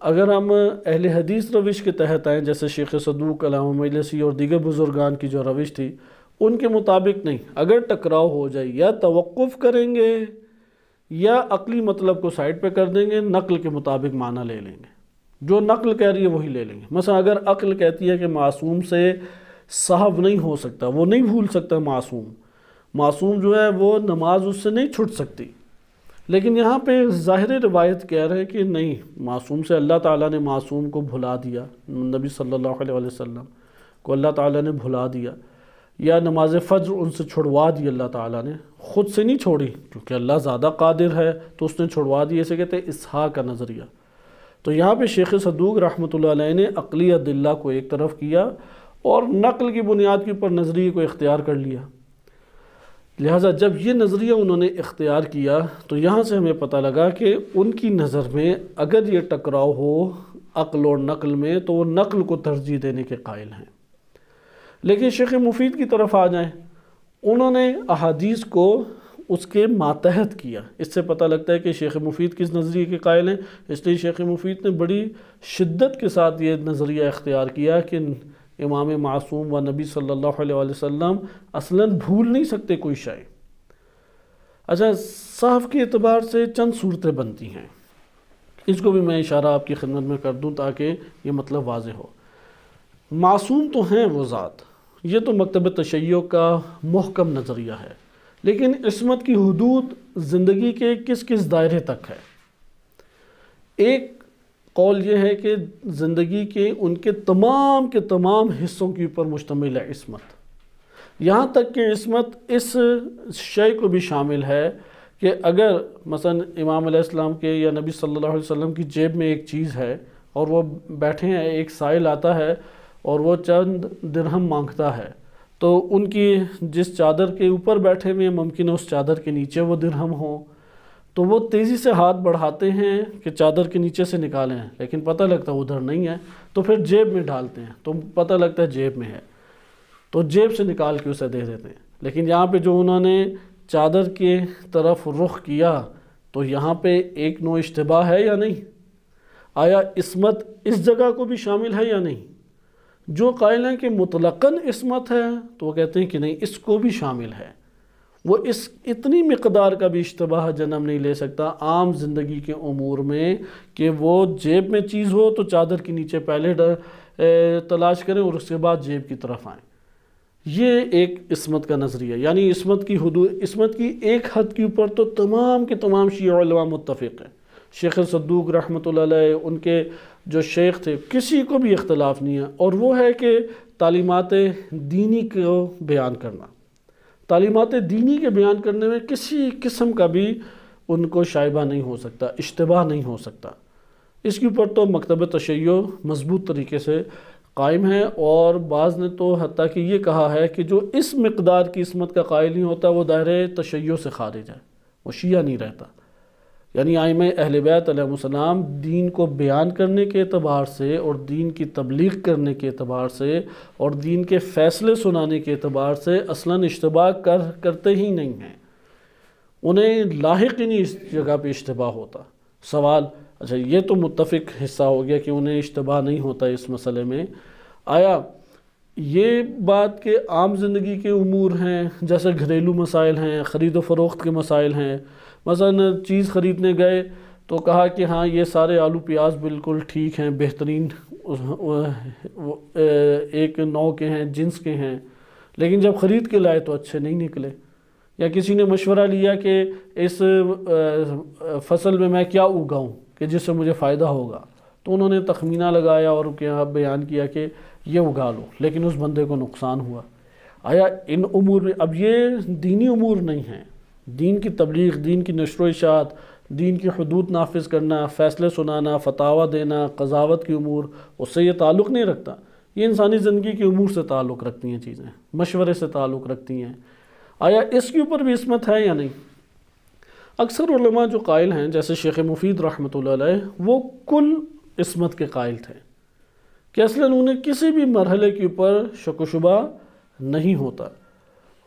اگر ہم اہل حدیث روش کے تحت آئیں، جیسے شیخ صدوق، علامہ مجلسی اور دیگر بزرگان کی جو روش تھی، ان کے مطابق نہیں، اگر ٹکراؤ ہو جائے یا توقف کریں گے یا عقلی مطلب کو سائڈ پہ کر دیں گے، نقل کے مطابق معنی لے لیں گے۔ جو نقل کہہ رہی ہے وہی لے لیں گے۔ مثلا اگر عقل کہتی ہے کہ معصوم سے سہو نہیں ہو سکتا، وہ نہیں بھول سکتا معصوم جو ہے وہ نماز اس سے نہیں چھٹ سکتی، لیکن یہاں پہ ظاہر روایت کہہ رہے کہ نہیں، معصوم سے اللہ تعالیٰ نے معصوم کو بھلا دیا، نبی صلی اللہ علیہ وسلم کو اللہ تعالیٰ نے بھلا دیا، یا نماز فجر ان سے چھڑوا دی اللہ تعالیٰ نے، خود سے نہیں چھوڑی کیونکہ اللہ زیادہ قادر ہے تو اس نے چھڑوا دی، اسے کہتے ہیں اسحاق کا نظریہ۔ تو یہاں پہ شیخ صدوق رحمۃ اللہ علیہ نے عقلی ادلہ کو ایک طرف کیا اور نقل کی بنیاد کے اوپر نظریے کو اختیار کر لیا۔ لہٰذا جب یہ نظریہ انہوں نے اختیار کیا تو یہاں سے ہمیں پتہ لگا کہ ان کی نظر میں اگر یہ ٹکراؤ ہو عقل اور نقل میں تو وہ نقل کو ترجیح دینے کے قائل ہیں۔ لیکن شیخ مفید کی طرف آ جائیں، انہوں نے احادیث کو اس کے ماتحت کیا۔ اس سے پتہ لگتا ہے کہ شیخ مفید کس نظریے کے قائل ہیں، اس لیے شیخ مفید نے بڑی شدت کے ساتھ یہ نظریہ اختیار کیا کہ امام معصوم و نبی صلی اللہ علیہ وسلم اصلاً بھول نہیں سکتے کوئی شے۔ اچھا، صحف کے اعتبار سے چند صورتیں بنتی ہیں، اس کو بھی میں اشارہ آپ کی خدمت میں کر دوں تاکہ یہ مطلب واضح ہو۔ معصوم تو ہیں وہ ذات، یہ تو مکتب تشیع کا محکم نظریہ ہے، لیکن عصمت کی حدود زندگی کے کس کس دائرے تک ہے؟ ایک قول یہ ہے کہ زندگی کے ان کے تمام حصوں کے اوپر مشتمل ہے عصمت، یہاں تک کہ عصمت اس شے کو بھی شامل ہے کہ اگر مثلا امام علیہ السلام کے یا نبی صلی اللہ علیہ وسلم کی جیب میں ایک چیز ہے اور وہ بیٹھے ہیں، ایک سائل آتا ہے اور وہ چند درہم مانگتا ہے، تو ان کی جس چادر کے اوپر بیٹھے ہوئے ممکن ہے اس چادر کے نیچے وہ درہم ہوں، تو وہ تیزی سے ہاتھ بڑھاتے ہیں کہ چادر کے نیچے سے نکالیں، لیکن پتہ لگتا ہے ادھر نہیں ہے، تو پھر جیب میں ڈالتے ہیں تو پتہ لگتا ہے جیب میں ہے، تو جیب سے نکال کے اسے دے دیتے ہیں۔ لیکن یہاں پہ جو انہوں نے چادر کے طرف رخ کیا تو یہاں پہ ایک نوع اشتباہ ہے یا نہیں؟ آیا عصمت اس جگہ کو بھی شامل ہے یا نہیں؟ جو قائل ہیں کہ مطلقاً عصمت ہے تو وہ کہتے ہیں کہ نہیں، اس کو بھی شامل ہے، وہ اس اتنی مقدار کا بھی اشتباہ جنم نہیں لے سکتا عام زندگی کے امور میں کہ وہ جیب میں چیز ہو تو چادر کے نیچے پہلے تلاش کریں اور اس کے بعد جیب کی طرف آئیں۔ یہ ایک عصمت کا نظریہ، یعنی عصمت کی حدود، عصمت کی ایک حد کے اوپر تو تمام کے تمام شیعہ علماء متفق ہیں۔ شیخ صدوق رحمۃ اللہ علیہ، ان کے جو شیخ تھے، کسی کو بھی اختلاف نہیں ہے، اور وہ ہے کہ تعلیمات دینی کو بیان کرنا، تعلیمات دینی کے بیان کرنے میں کسی قسم کا بھی ان کو شائبہ نہیں ہو سکتا، اشتباہ نہیں ہو سکتا۔ اس کے اوپر تو مکتب تشیع مضبوط طریقے سے قائم ہے، اور بعض نے تو حتیٰ کہ یہ کہا ہے کہ جو اس مقدار کی عصمت کا قائل نہیں ہوتا وہ دائرہ تشیع سے خارج ہے، وہ شیعہ نہیں رہتا۔ یعنی ائمہ اہل بیت علیہ السلام دین کو بیان کرنے کے اعتبار سے اور دین کی تبلیغ کرنے کے اعتبار سے اور دین کے فیصلے سنانے کے اعتبار سے اصلاً اشتباہ کرتے ہی نہیں ہیں، انہیں لاحق ہی نہیں اس جگہ پہ اشتباہ ہوتا۔ سوال، اچھا یہ تو متفق حصہ ہو گیا کہ انہیں اشتباہ نہیں ہوتا اس مسئلے میں، آیا یہ بات کہ عام زندگی کے امور ہیں جیسے گھریلو مسائل ہیں، خرید و فروخت کے مسائل ہیں، مثلا چیز خریدنے گئے تو کہا کہ ہاں یہ سارے آلو پیاز بالکل ٹھیک ہیں، بہترین ایک نوع کے ہیں، جنس کے ہیں، لیکن جب خرید کے لائے تو اچھے نہیں نکلے، یا کسی نے مشورہ لیا کہ اس فصل میں کیا اگاؤں کہ جس سے مجھے فائدہ ہوگا، تو انہوں نے تخمینہ لگایا اور بیان کیا کہ یہ اگا لو، لیکن اس بندے کو نقصان ہوا۔ آیا ان امور میں، اب یہ دینی امور نہیں ہیں، دین کی تبلیغ، دین کی نشر و اشاعت، دین کی حدود نافذ کرنا، فیصلے سنانا، فتاویٰ دینا، قضاوت کی امور، اس سے یہ تعلق نہیں رکھتا، یہ انسانی زندگی کے امور سے تعلق رکھتی ہیں، چیزیں مشورے سے تعلق رکھتی ہیں۔ آیا اس کے اوپر بھی عصمت ہے یا نہیں؟ اکثر علماء جو قائل ہیں جیسے شیخ مفید رحمۃ اللہ علیہ، وہ کل عصمت کے قائل تھے کہ اصلاً انہیں کسی بھی مرحلے کے اوپر شک و شبہ نہیں ہوتا،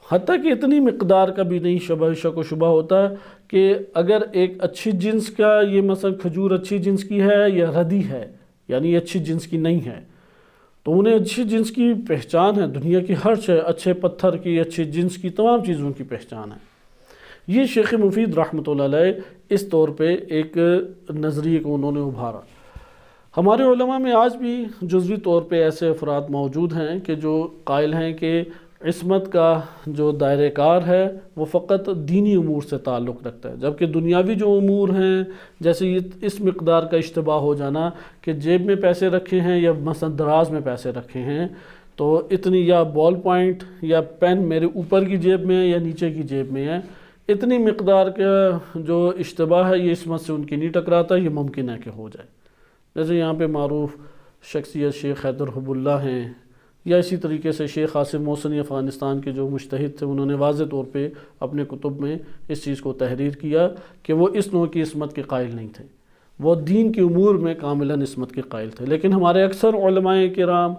حتیٰ کہ اتنی مقدار کا بھی نہیں شک و شبہ ہوتا کہ اگر ایک اچھی جنس کا، یہ مثلا کھجور اچھی جنس کی ہے یا ردی ہے، یعنی اچھی جنس کی نہیں ہے، تو انہیں اچھی جنس کی پہچان ہے، دنیا کی ہر شے، اچھے پتھر کی، اچھے جنس کی، تمام چیزوں کی پہچان ہے۔ یہ شیخ مفید رحمۃ اللہ علیہ اس طور پہ ایک نظریے کو انہوں نے ابھارا۔ ہمارے علماء میں آج بھی جزوی طور پہ ایسے افراد موجود ہیں کہ جو قائل ہیں کہ عصمت کا جو دائرہ کار ہے وہ فقط دینی امور سے تعلق رکھتا ہے، جبکہ دنیاوی جو امور ہیں جیسے یہ اس مقدار کا اشتباہ ہو جانا کہ جیب میں پیسے رکھے ہیں یا مثلا دراز میں پیسے رکھے ہیں تو اتنی یا بال پوائنٹ یا پین میرے اوپر کی جیب میں ہے یا نیچے کی جیب میں ہے، اتنی مقدار کا جو اشتباہ ہے یہ عصمت سے ان کی نہیں ٹکراتا، یہ ممکن ہے کہ ہو جائے۔ جیسے یہاں پہ معروف شخصیت شیخ حیدر حب اللہ ہیں، یا اسی طریقے سے شیخ عاصم محسنی افغانستان کے جو مجتہد تھے، انہوں نے واضح طور پہ اپنے کتب میں اس چیز کو تحریر کیا کہ وہ اس نوع کی عصمت کے قائل نہیں تھے، وہ دین کے امور میں کاملاً عصمت کے قائل تھے۔ لیکن ہمارے اکثر علماء کرام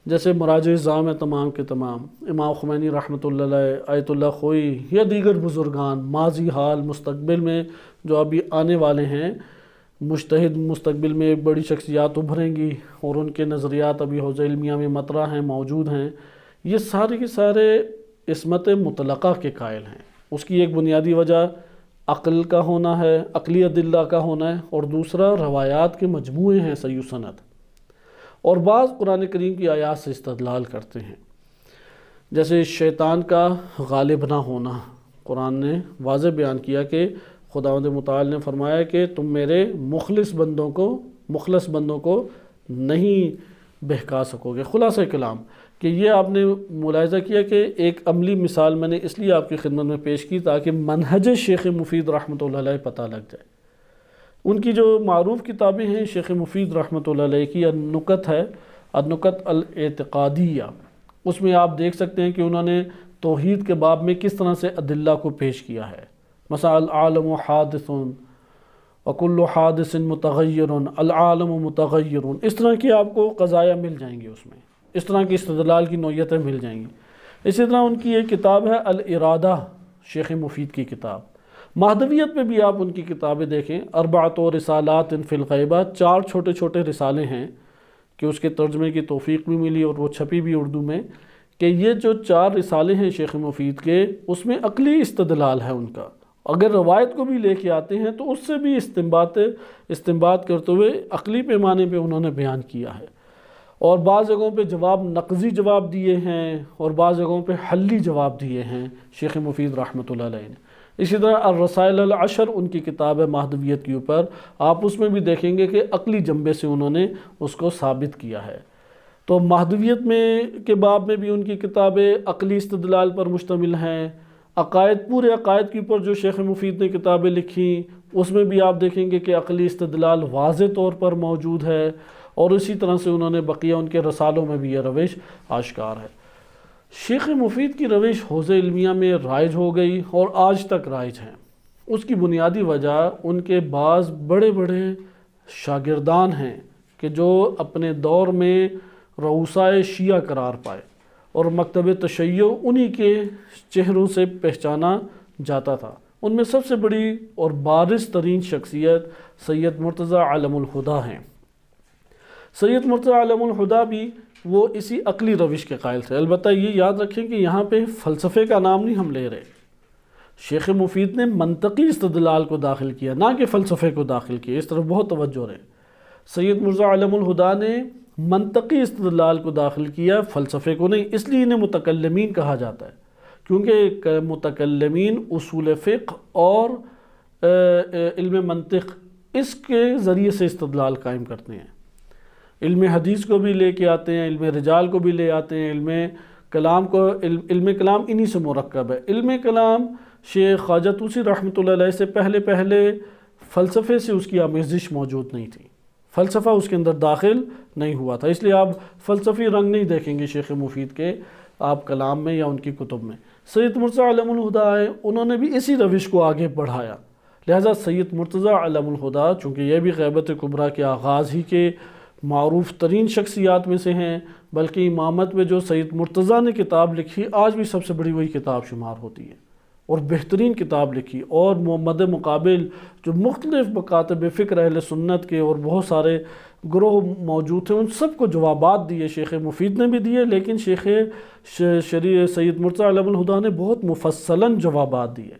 جیسے مراجع اعظام تمام کے تمام، امام خمینی رحمۃ اللہ علیہ، آیت اللہ خوئی یا دیگر بزرگان ماضی حال مستقبل میں جو ابھی آنے والے ہیں، مجتہد مستقبل میں ایک بڑی شخصیات ابھریں گی اور ان کے نظریات ابھی حوزہ علمیہ میں مطرح ہیں، موجود ہیں، یہ سارے کے سارے عصمت مطلقہ کے قائل ہیں۔ اس کی ایک بنیادی وجہ عقل کا ہونا ہے، عقلی ادلہ کا ہونا ہے، اور دوسرا روایات کے مجموعے ہیں صحیح و سند، اور بعض قرآن کریم کی آیات سے استدلال کرتے ہیں۔ جیسے شیطان کا غالب نہ ہونا، قرآن نے واضح بیان کیا کہ خداوند متعال نے فرمایا کہ تم میرے مخلص بندوں کو نہیں بہکا سکو گے۔ خلاصہ کلام کہ یہ آپ نے ملاحظہ کیا کہ ایک عملی مثال میں نے اس لیے آپ کی خدمت میں پیش کی تاکہ منہج شیخ مفید رحمۃ اللہ علیہ پتہ لگ جائے۔ ان کی جو معروف کتابیں ہیں شیخ مفید رحمۃ اللہ علیہ کی، النکت ہے، النکت الاعتقادیہ، اس میں آپ دیکھ سکتے ہیں کہ انہوں نے توحید کے باب میں کس طرح سے ادلہ کو پیش کیا ہے۔ مثلا العالم حادث وکل حادث متغیر، العالم متغیر، اس طرح کی آپ کو قضایا مل جائیں گی، اس میں اس طرح کی استدلال کی نوعیتیں مل جائیں گی۔ اسی طرح ان کی ایک کتاب ہے الارادہ، شیخ مفید کی کتاب۔ مہدویت پہ بھی آپ ان کی کتابیں دیکھیں، اربعۃ رسالات فی الغیبہ، 4 چھوٹے چھوٹے رسالے ہیں کہ اس کے ترجمے کی توفیق بھی ملی اور وہ چھپی بھی اردو میں، کہ یہ جو 4 رسالے ہیں شیخ مفید کے، اس میں عقلی استدلال ہے ان کا۔ اگر روایت کو بھی لے کے آتے ہیں تو اس سے بھی استنباط کرتے ہوئے عقلی پیمانے پہ انہوں نے بیان کیا ہے، اور بعض جگہوں پہ نقضی جواب دیے ہیں اور بعض جگہوں پہ حلی جواب دیے ہیں شیخ مفید رحمۃ اللہ علیہ نے۔ اسی طرح الرسائل العشر ان کی کتاب ہے مہدویت کے اوپر، آپ اس میں بھی دیکھیں گے کہ عقلی جنبے سے انہوں نے اس کو ثابت کیا ہے۔ تو مہدویت میں کے باب میں بھی ان کی کتابیں عقلی استدلال پر مشتمل ہیں۔ پورے عقائد کے اوپر جو شیخ مفید نے کتابیں لکھی، اس میں بھی آپ دیکھیں گے کہ عقلی استدلال واضح طور پر موجود ہے، اور اسی طرح سے انہوں نے بقیہ ان کے رسالوں میں بھی یہ روش آشکار ہے۔ شیخ مفید کی روش حوزہ علمیہ میں رائج ہو گئی اور آج تک رائج ہیں۔ اس کی بنیادی وجہ ان کے بعض بڑے بڑے شاگردان ہیں کہ جو اپنے دور میں رؤسائے شیعہ قرار پائے، اور مکتب تشیع انہی کے چہروں سے پہچانا جاتا تھا۔ ان میں سب سے بڑی اور بارز ترین شخصیت سید مرتضیٰ عالم الہدیٰ ہیں۔ سید مرتضیٰ عالم الہدیٰ بھی وہ اسی عقلی روش کے قائل تھے۔ البتہ یہ یاد رکھیں کہ یہاں پہ فلسفے کا نام نہیں ہم لے رہے، شیخ مفید نے منطقی استدلال کو داخل کیا، نہ کہ فلسفے کو داخل کیا، اس طرف بہت توجہ رہے۔ سید مرتضیٰ عالم الہدیٰ نے منطقی استدلال کو داخل کیا، فلسفے کو نہیں، اس لیے انہیں متکلمین کہا جاتا ہے، کیونکہ متکلمین اصول فقہ اور علم منطق اس کے ذریعے سے استدلال قائم کرتے ہیں۔ علم حدیث کو بھی لے کے آتے ہیں، علم رجال کو بھی لے آتے ہیں، علم کلام انہی سے مرکب ہے۔ علم کلام شیخ خواجہ طوسی رحمۃ اللہ علیہ سے پہلے فلسفے سے اس کی آمیزش موجود نہیں تھی، فلسفہ اس کے اندر داخل نہیں ہوا تھا، اس لیے آپ فلسفی رنگ نہیں دیکھیں گے شیخ مفید کے آپ کلام میں یا ان کی کتب میں۔ سید مرتضیٰ عالم الہدیٰ آئے، انہوں نے بھی اسی روش کو آگے بڑھایا، لہٰذا سید مرتضیٰ عالم الہدیٰ چونکہ یہ بھی غیبت کبریٰ کے آغاز ہی کے معروف ترین شخصیات میں سے ہیں، بلکہ امامت میں جو سید مرتضیٰ نے کتاب لکھی آج بھی سب سے بڑی وہی کتاب شمار ہوتی ہے، اور بہترین کتاب لکھی، اور محمد مقابل جو مختلف مکاتب فکر اہل سنت کے اور بہت سارے گروہ موجود تھے، ان سب کو جوابات دیے، شیخ مفید نے بھی دیے، لیکن سید مرتضیٰ عالم الہدیٰ نے بہت مفصلاً جوابات دیے،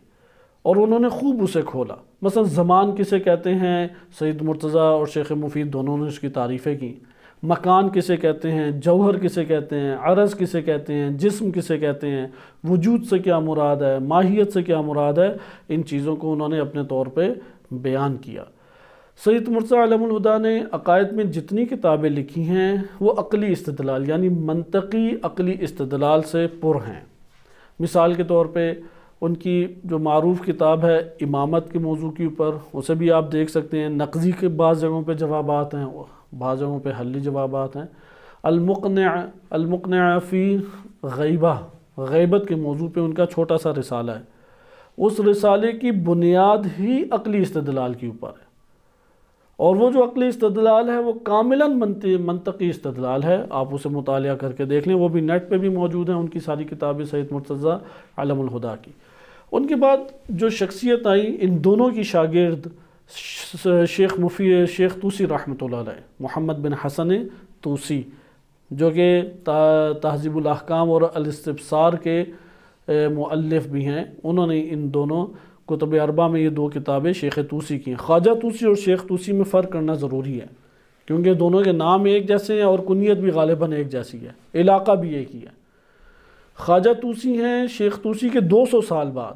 اور انہوں نے خوب اسے کھولا۔ مثلا زمان کسے کہتے ہیں، سید مرتضیٰ اور شیخ مفید دونوں نے اس کی تعریفیں کی۔ مکان کسے کہتے ہیں، جوہر کسے کہتے ہیں، عرض کسے کہتے ہیں، جسم کسے کہتے ہیں، وجود سے کیا مراد ہے، ماہیت سے کیا مراد ہے، ان چیزوں کو انہوں نے اپنے طور پہ بیان کیا۔ سید مرتضیٰ علم الہدیٰ نے عقائد میں جتنی کتابیں لکھی ہیں وہ عقلی استدلال یعنی منطقی عقلی استدلال سے پر ہیں۔ مثال کے طور پہ ان کی جو معروف کتاب ہے امامت کے موضوع کے اوپر، اسے بھی آپ دیکھ سکتے ہیں، نقضی کے بعض جگہوں پہ جوابات ہیں، بعض جگہوں پہ حلی جوابات ہیں۔ المقنع فی غیبہ، غیبت کے موضوع پہ ان کا چھوٹا سا رسالہ ہے۔ اس رسالے کی بنیاد ہی عقلی استدلال کے اوپر ہے، اور وہ جو عقلی استدلال ہے وہ کاملاً منطقی استدلال ہے۔ آپ اسے مطالعہ کر کے دیکھ لیں، وہ بھی نیٹ پہ بھی موجود ہیں ان کی ساری کتابیں سید مرتضیٰ علم الہدیٰ کی۔ ان کے بعد جو شخصیت آئی ان دونوں کی شاگرد شیخ طوسی رحمۃ اللہ علیہ، محمد بن حسن طوسی، جو کہ تہذیب الاحکام اور الاستبصار کے مؤلف بھی ہیں، انہوں نے ان دونوں کتب اربعہ میں یہ دو کتابیں شیخ طوسی کی ہیں۔ خواجہ طوسی اور شیخ طوسی میں فرق کرنا ضروری ہے، کیونکہ دونوں کے نام ایک جیسے ہیں اور کنیت بھی غالباً ایک جیسی ہے، علاقہ بھی ایک ہی ہے۔ خواجہ طوسی ہیں شیخ طوسی کے 200 سال بعد،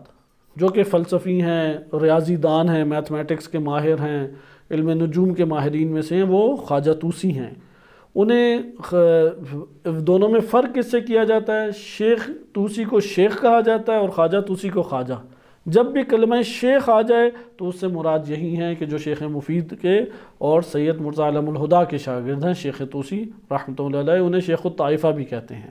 جو کہ فلسفی ہیں، ریاضی دان ہیں، میتھمیٹکس کے ماہر ہیں، علم نجوم کے ماہرین میں سے ہیں، وہ خواجہ طوسی ہیں۔ انہیں دونوں میں فرق کس سے کیا جاتا ہے؟ شیخ طوسی کو شیخ کہا جاتا ہے اور خواجہ طوسی کو خواجہ۔ جب بھی کلمہ شیخ آ جائے تو اس سے مراد یہی ہے کہ جو شیخ مفید کے اور سید مرتضیٰ علم الہدیٰ کے شاگرد ہیں شیخ طوسی رحمۃ اللہ علیہ، انہیں شیخ الطائفہ بھی کہتے ہیں۔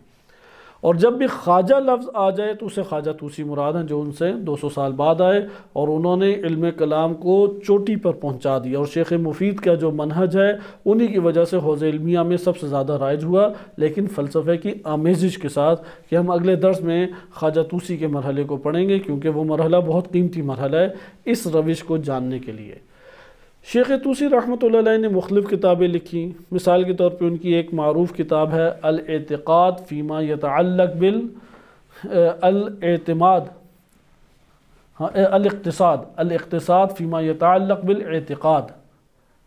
اور جب بھی خواجہ لفظ آ جائے تو اسے خواجہ طوسی مراد ہیں، جو ان سے 200 سال بعد آئے اور انہوں نے علم کلام کو چوٹی پر پہنچا دیا، اور شیخ مفید کا جو منہج ہے انہی کی وجہ سے حوزہ علمیہ میں سب سے زیادہ رائج ہوا، لیکن فلسفے کی آمیزش کے ساتھ کہ ہم اگلے درس میں خواجہ طوسی کے مرحلے کو پڑھیں گے، کیونکہ وہ مرحلہ بہت قیمتی مرحلہ ہے اس روش کو جاننے کے لیے۔ شیخ طوسی رحمۃ اللہ علیہ نے مختلف کتابیں لکھی۔ مثال کے طور پہ ان کی ایک معروف کتاب ہے الاعتقاد فیما یتعلق الاقتصاد فیما یتعلق بالاعتقاد،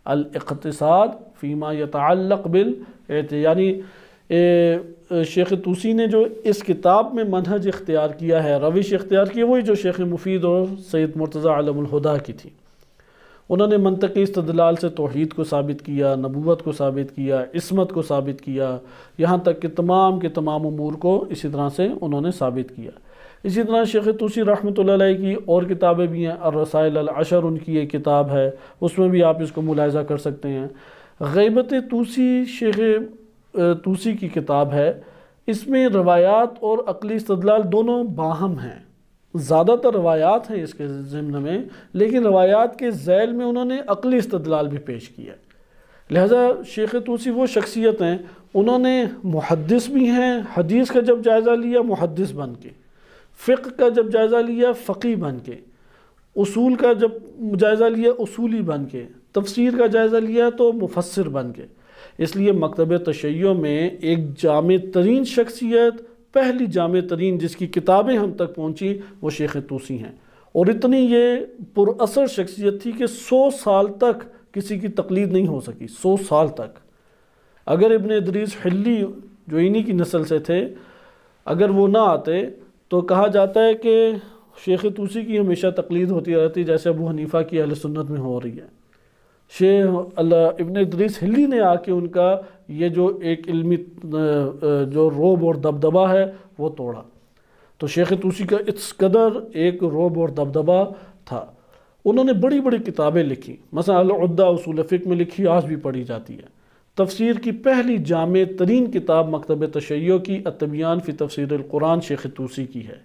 الاقتصاد فیما یتعلق یعنی شیخ طوسی نے جو اس کتاب میں منہج اختیار کیا ہے، روش اختیار کی ہے، وہی جو شیخ مفید اور سید مرتضیٰ علم الہدیٰ کی تھی۔ انہوں نے منطقی استدلال سے توحید کو ثابت کیا، نبوت کو ثابت کیا، عصمت کو ثابت کیا، یہاں تک کہ تمام کے تمام امور کو اسی طرح سے انہوں نے ثابت کیا۔ اسی طرح شیخ طوسی رحمۃ اللہ علیہ کی اور کتابیں بھی ہیں، الرسائل العشر ان کی ایک کتاب ہے، اس میں بھی آپ اس کو ملاحظہ کر سکتے ہیں۔ غیبت طوسی شیخ طوسی کی کتاب ہے، اس میں روایات اور عقلی استدلال دونوں باہم ہیں۔ زیادہ تر روایات ہیں اس کے ضمن میں، لیکن روایات کے ذیل میں انہوں نے عقلی استدلال بھی پیش کیا ہے۔ لہذا شیخ طوسی وہ شخصیت ہیں، انہوں نے محدث بھی ہیں، حدیث کا جب جائزہ لیا محدث بن کے، فقہ کا جب جائزہ لیا فقی بن کے، اصول کا جب جائزہ لیا اصولی بن کے، تفسیر کا جائزہ لیا تو مفسر بن کے۔ اس لیے مکتب تشیع میں ایک جامع ترین شخصیت، پہلی جامع ترین جس کی کتابیں ہم تک پہنچی وہ شیخ طوسی ہیں، اور اتنی یہ پر اثر شخصیت تھی کہ 100 سال تک کسی کی تقلید نہیں ہو سکی، 100 سال تک۔ اگر ابن ادریس حلی جو انہی کی نسل سے تھے، اگر وہ نہ آتے تو کہا جاتا ہے کہ شیخ طوسی کی ہمیشہ تقلید ہوتی رہتی، جیسے ابو حنیفہ کی اہل سنت میں ہو رہی ہے۔ ابن ادریس حلی نے آ کے ان کا یہ جو ایک علمی جو رعب اور دبدبہ ہے وہ توڑا۔ تو شیخ طوسی کا اس قدر ایک رعب اور دبدبہ تھا۔ انہوں نے بڑی بڑی کتابیں لکھی، مثلا العدہ اصول فقہ میں لکھی، آج بھی پڑھی جاتی ہے۔ تفسیر کی پہلی جامع ترین کتاب مکتب تشیع کی التبیان فی تفسیر القرآن شیخ طوسی کی ہے۔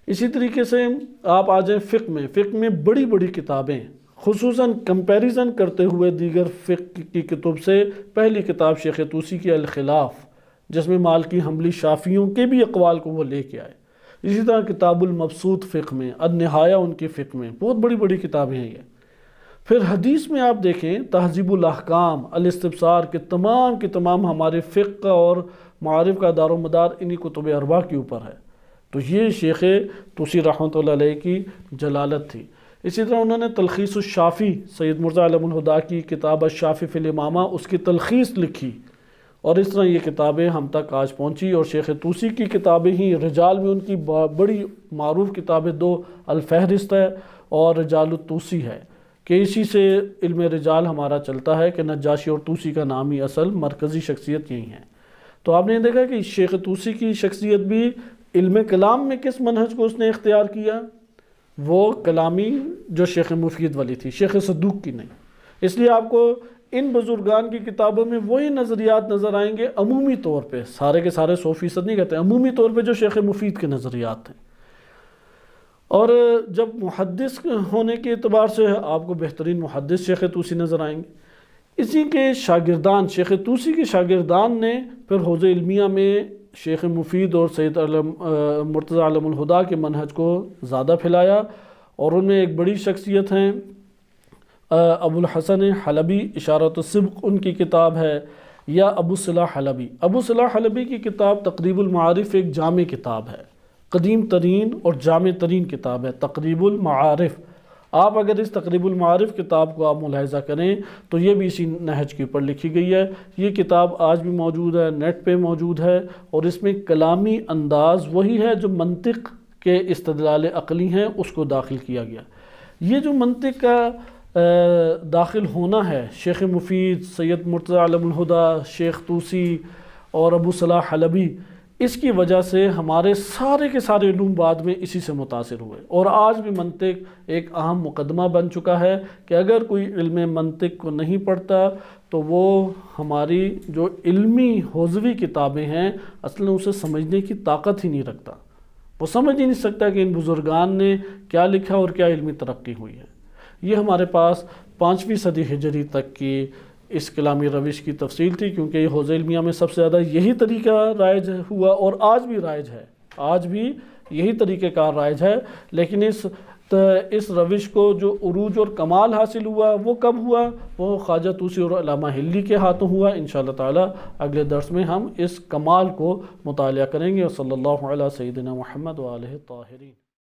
اسی طریقے سے آپ آ جائیں فقہ میں بڑی بڑی کتابیں، خصوصاً کمپیریزن کرتے ہوئے دیگر فقہ کی کتب سے پہلی کتاب شیخ طوسی کی الخلاف، جس میں مالکی حنبلی شافعیوں کے بھی اقوال کو وہ لے کے آئے۔ اسی طرح کتاب المبسوط فقہ میں، النہایہ ان کی فقہ میں، بہت بڑی بڑی کتابیں ہیں یہ۔ پھر حدیث میں آپ دیکھیں تہذیب الاحکام، الاستبصار کے تمام ہمارے فقہ اور معارف کا دار و مدار انہی کتب اربعہ کے اوپر ہے۔ تو یہ شیخ طوسی رحمۃ اللہ علیہ کی جلالت تھی۔ اسی طرح انہوں نے تلخیص الشافی، سید مرزا علم الہدا کی کتاب الشافی فی الامامہ، اس کی تلخیص لکھی، اور اس طرح یہ کتابیں ہم تک آج پہنچی۔ اور شیخ طوسی کی کتابیں ہی، رجال میں ان کی بڑی معروف کتابیں دو، الفہرست ہے اور رجال الطوسی ہے، کہ اسی سے علم رجال ہمارا چلتا ہے کہ نجاشی اور طوسی کا نام ہی اصل مرکزی شخصیت یہی ہیں۔ تو آپ نے دیکھا کہ شیخ طوسی کی شخصیت بھی علم کلام میں کس منہج کو اس نے اختیار کیا، وہ کلامی جو شیخ مفید والی تھی، شیخ صدوق کی نہیں۔ اس لیے آپ کو ان بزرگان کی کتابوں میں وہی نظریات نظر آئیں گے عمومی طور پہ، سارے کے سارے 100% نہیں کہتے، عمومی طور پہ جو شیخ مفید کے نظریات ہیں۔ اور جب محدث ہونے کے اعتبار سے آپ کو بہترین محدث شیخ طوسی نظر آئیں گے۔ اسی کے شاگردان، شیخ طوسی کے شاگردان نے پھر حوزہ علمیہ میں شیخ مفید اور سید مرتضی علم الہدا کے منہج کو زیادہ پھیلایا، اور ان میں ایک بڑی شخصیت ہیں ابو الحسن حلبی، اشارۃ السبق ان کی کتاب ہے، یا ابو صلاح حلبی۔ ابو صلاح حلبی کی کتاب تقریب المعارف ایک جامع کتاب ہے، قدیم ترین اور جامع ترین کتاب ہے تقریب المعارف۔ آپ اگر اس تقریب المعارف کتاب کو آپ ملاحظہ کریں تو یہ بھی اسی نہج کے اوپر لکھی گئی ہے۔ یہ کتاب آج بھی موجود ہے، نیٹ پہ موجود ہے، اور اس میں کلامی انداز وہی ہے جو منطق کے استدلال عقلی ہیں اس کو داخل کیا گیا۔ یہ جو منطق کا داخل ہونا ہے، شیخ مفید، سید مرتضی علم الہدا، شیخ طوسی اور ابو صلاح حلبی، اس کی وجہ سے ہمارے سارے کے سارے علوم بعد میں اسی سے متاثر ہوئے، اور آج بھی منطق ایک اہم مقدمہ بن چکا ہے کہ اگر کوئی علم منطق کو نہیں پڑھتا تو وہ ہماری جو علمی حوزوی کتابیں ہیں اصلاً اسے سمجھنے کی طاقت ہی نہیں رکھتا، وہ سمجھ ہی نہیں سکتا کہ ان بزرگان نے کیا لکھا اور کیا علمی ترقی ہوئی ہے۔ یہ ہمارے پاس 5ویں صدی ہجری تک کی اس کلامی روش کی تفصیل تھی، کیونکہ یہ حوزہ علمیہ میں سب سے زیادہ یہی طریقہ رائج ہوا، اور آج بھی رائج ہے، آج بھی یہی طریقہ کار رائج ہے۔ لیکن اس روش کو جو عروج اور کمال حاصل ہوا وہ کب ہوا؟ وہ خواجہ طوسی اور علامہ حلی کے ہاتھوں ہوا۔ انشاءاللہ تعالی اگلے درس میں ہم اس کمال کو مطالعہ کریں گے۔ صلی اللہ علیہ سیدنا محمد وآلہ الطاہرین۔